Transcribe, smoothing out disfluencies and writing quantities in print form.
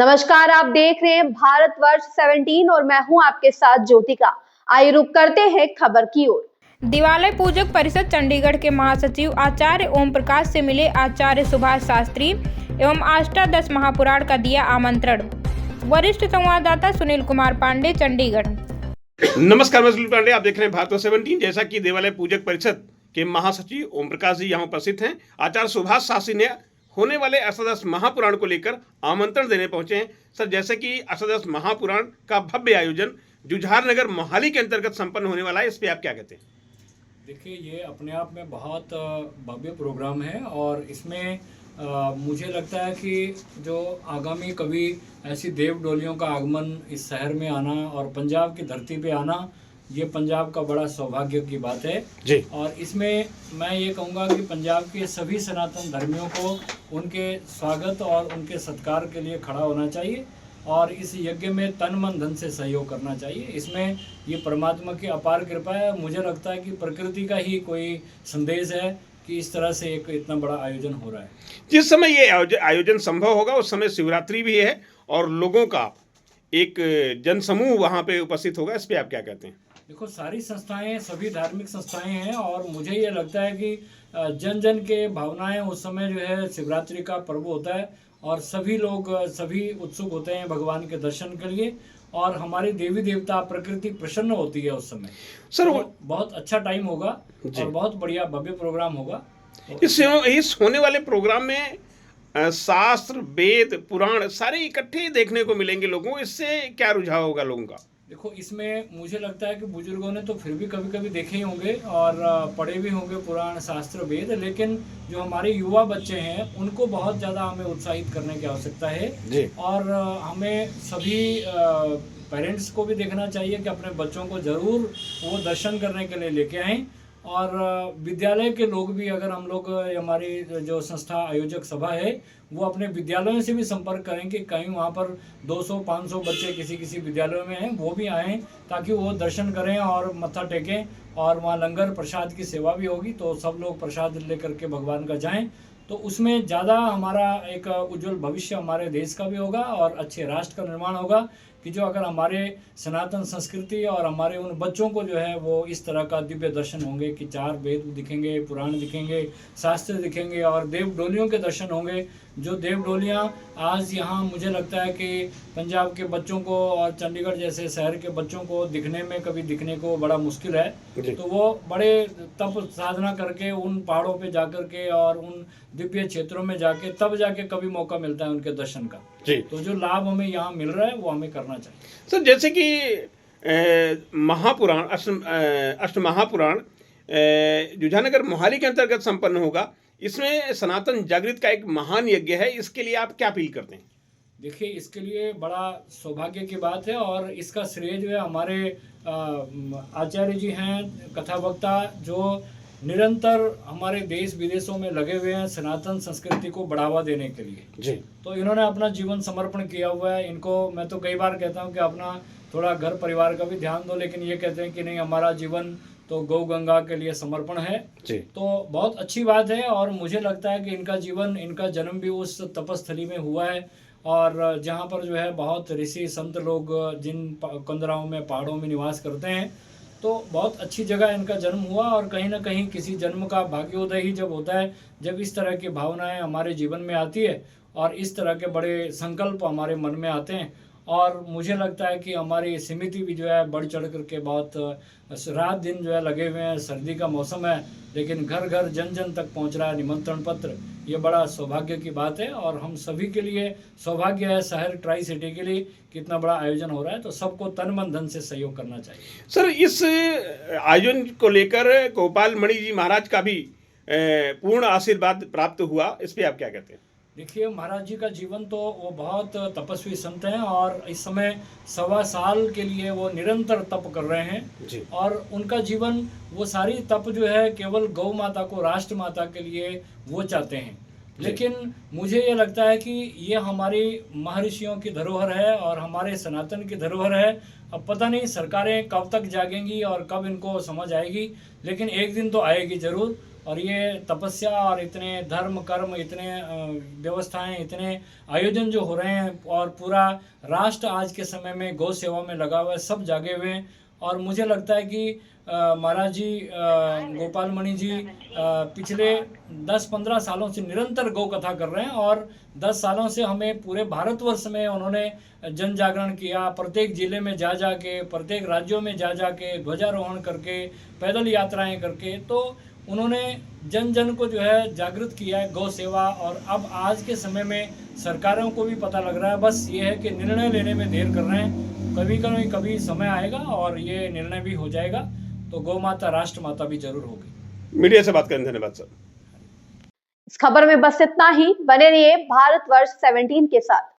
नमस्कार, आप देख रहे हैं भारतवर्ष 17 और मैं हूं आपके साथ ज्योतिका। आइए रुक करते हैं खबर की ओर। दिवालय पूजक परिषद चंडीगढ़ के महासचिव आचार्य ओम प्रकाश से मिले आचार्य सुभाष शास्त्री एवं अष्टादश महापुराण का दिया आमंत्रण। वरिष्ठ संवाददाता सुनील कुमार पांडे, चंडीगढ़। नमस्कार, मैं सुनील पांडे, आप देख रहे हैं भारतवर्ष 17। जैसा कि देवालय पूजक परिषद के महासचिव ओम प्रकाश जी यहाँ उपस्थित हैं, आचार्य सुभाष शास्त्री ने होने वाले अष्टादश महापुराण को लेकर आमंत्रण देने पहुंचे हैं। सर, जैसे कि अष्टादश महापुराण का भव्य आयोजन जुझार नगर मोहाली के अंतर्गत संपन्न होने वाला है, इस पे आप क्या कहते हैं? देखिए, ये अपने आप में बहुत भव्य प्रोग्राम है और इसमें मुझे लगता है कि जो आगामी कभी ऐसी देव डोलियों का आगमन इस शहर में आना और पंजाब की धरती पे आना, ये पंजाब का बड़ा सौभाग्य की बात है जी। और इसमें मैं ये कहूँगा कि पंजाब के सभी सनातन धर्मियों को उनके स्वागत और उनके सत्कार के लिए खड़ा होना चाहिए और इस यज्ञ में तन मन धन से सहयोग करना चाहिए। इसमें ये परमात्मा की अपार कृपा है। मुझे लगता है कि प्रकृति का ही कोई संदेश है कि इस तरह से एक इतना बड़ा आयोजन हो रहा है। जिस समय ये आयोजन संभव होगा उस समय शिवरात्रि भी है और लोगों का एक जनसमूह वहाँ पे उपस्थित होगा, इस पे आप क्या कहते हैं? देखो, सारी संस्थाएं, सभी धार्मिक संस्थाएं हैं और मुझे ये लगता है कि जन जन के भावनाएं उस समय जो है शिवरात्रि का पर्व होता है और सभी लोग सभी उत्सुक होते हैं भगवान के दर्शन के लिए और हमारी देवी देवता प्रकृति प्रसन्न होती है उस समय। सर, तो बहुत अच्छा टाइम होगा और बहुत बढ़िया भव्य प्रोग्राम होगा। इस होने वाले प्रोग्राम में शास्त्र, वेद, पुराण सारे इकट्ठे देखने को मिलेंगे लोगों को। इससे क्या रुझाव होगा लोगों का? देखो, इसमें मुझे लगता है कि बुजुर्गों ने तो फिर भी कभी कभी देखे ही होंगे और पढ़े भी होंगे पुराण, शास्त्र, वेद, लेकिन जो हमारे युवा बच्चे हैं उनको बहुत ज़्यादा हमें उत्साहित करने की आवश्यकता है जी। और हमें सभी पेरेंट्स को भी देखना चाहिए कि अपने बच्चों को ज़रूर वो दर्शन करने के लिए लेके आएँ और विद्यालय के लोग भी, अगर हम लोग हमारी जो संस्था आयोजक सभा है वो अपने विद्यालयों से भी संपर्क करें कि कहीं वहाँ पर 200-500 बच्चे किसी विद्यालयों में हैं, वो भी आएँ ताकि वो दर्शन करें और मत्था टेकें और वहाँ लंगर प्रसाद की सेवा भी होगी तो सब लोग प्रसाद लेकर के भगवान का जाएं। तो उसमें ज़्यादा हमारा एक उज्जवल भविष्य हमारे देश का भी होगा और अच्छे राष्ट्र का निर्माण होगा कि जो अगर हमारे सनातन संस्कृति और हमारे उन बच्चों को जो है वो इस तरह का दिव्य दर्शन होंगे कि 4 वेद दिखेंगे, पुराण दिखेंगे, शास्त्र दिखेंगे और देव डोलियों के दर्शन होंगे। जो देव डोलियाँ आज यहाँ मुझे लगता है कि पंजाब के बच्चों को और चंडीगढ़ जैसे शहर के बच्चों को दिखने को बड़ा मुश्किल है, तो वो बड़े तप साधना करके उन पहाड़ों पे जाकर के और उन दिव्य क्षेत्रों में जाके तब जाके कभी मौका मिलता है उनके दर्शन का। जी। तो जो लाभ हमें यहाँ मिल रहा है वो हमें करना चाहिए। सर, जैसे कि महापुराण अष्ट महापुराण जुझारनगर मोहाली के अंतर्गत संपन्न होगा, इसमें सनातन जागृत का एक महान यज्ञ है, इसके लिए आप क्या अपील करते हैं? देखिए, इसके लिए बड़ा सौभाग्य की बात है और इसका श्रेय जो है हमारे आचार्य जी हैं, कथा वक्ता, जो निरंतर हमारे देश विदेशों में लगे हुए हैं सनातन संस्कृति को बढ़ावा देने के लिए। जी। तो इन्होंने अपना जीवन समर्पण किया हुआ है। इनको मैं तो कई बार कहता हूँ कि अपना थोड़ा घर परिवार का भी ध्यान दो, लेकिन ये कहते हैं कि नहीं, हमारा जीवन तो गौ गंगा के लिए समर्पण है। जी। तो बहुत अच्छी बात है और मुझे लगता है कि इनका जन्म भी उस तपस्थली में हुआ है और जहाँ पर जो है बहुत ऋषि संत लोग जिन कंदराओं में, पहाड़ों में निवास करते हैं, तो बहुत अच्छी जगह इनका जन्म हुआ और कहीं ना कहीं किसी जन्म का भाग्योदय ही जब होता है, जब इस तरह की भावनाएं हमारे जीवन में आती है और इस तरह के बड़े संकल्प हमारे मन में आते हैं। और मुझे लगता है कि हमारी समिति भी जो है बढ़ चढ़ करके बहुत रात दिन जो है लगे हुए हैं। सर्दी का मौसम है लेकिन घर घर जन जन तक पहुंच रहा है निमंत्रण पत्र। ये बड़ा सौभाग्य की बात है और हम सभी के लिए सौभाग्य है, शहर ट्राई सिटी के लिए कितना बड़ा आयोजन हो रहा है, तो सबको तन मन धन से सहयोग करना चाहिए। सर, इस आयोजन को लेकर गोपाल मणि जी महाराज का भी पूर्ण आशीर्वाद प्राप्त हुआ, इस पे आप क्या कहते हैं? देखिए, महाराज जी का जीवन तो वो बहुत तपस्वी संत हैं और इस समय 1.25 साल के लिए वो निरंतर तप कर रहे हैं जी। और उनका जीवन, वो सारी तप जो है केवल गौ माता को, राष्ट्र माता के लिए वो चाहते हैं। लेकिन मुझे ये लगता है कि ये हमारी महर्षियों की धरोहर है और हमारे सनातन की धरोहर है। अब पता नहीं सरकारें कब तक जागेंगी और कब इनको समझ आएगी, लेकिन एक दिन तो आएगी ज़रूर। और ये तपस्या और इतने धर्म कर्म, इतने व्यवस्थाएं, इतने आयोजन जो हो रहे हैं और पूरा राष्ट्र आज के समय में गौ सेवा में लगा हुआ है, सब जागे हुए हैं। और मुझे लगता है कि महाराज जी गोपाल मणि जी पिछले 10-15 सालों से निरंतर गौ कथा कर रहे हैं और 10 सालों से हमें पूरे भारतवर्ष में उन्होंने जन जागरण किया। प्रत्येक जिले में जा जा के, प्रत्येक राज्यों में जा जा के, ध्वजारोहण करके, पैदल यात्राएं करके, तो उन्होंने जन जन को जो है जागृत किया है गौ सेवा। और अब आज के समय में सरकारों को भी पता लग रहा है, बस ये है कि निर्णय लेने में देर कर रहे हैं। कभी समय आएगा और ये निर्णय भी हो जाएगा, तो गौ माता राष्ट्र माता भी जरूर होगी। मीडिया से बात करने धन्यवाद सर। इस खबर में बस इतना ही। बने रहिए भारतवर्ष 17 के साथ।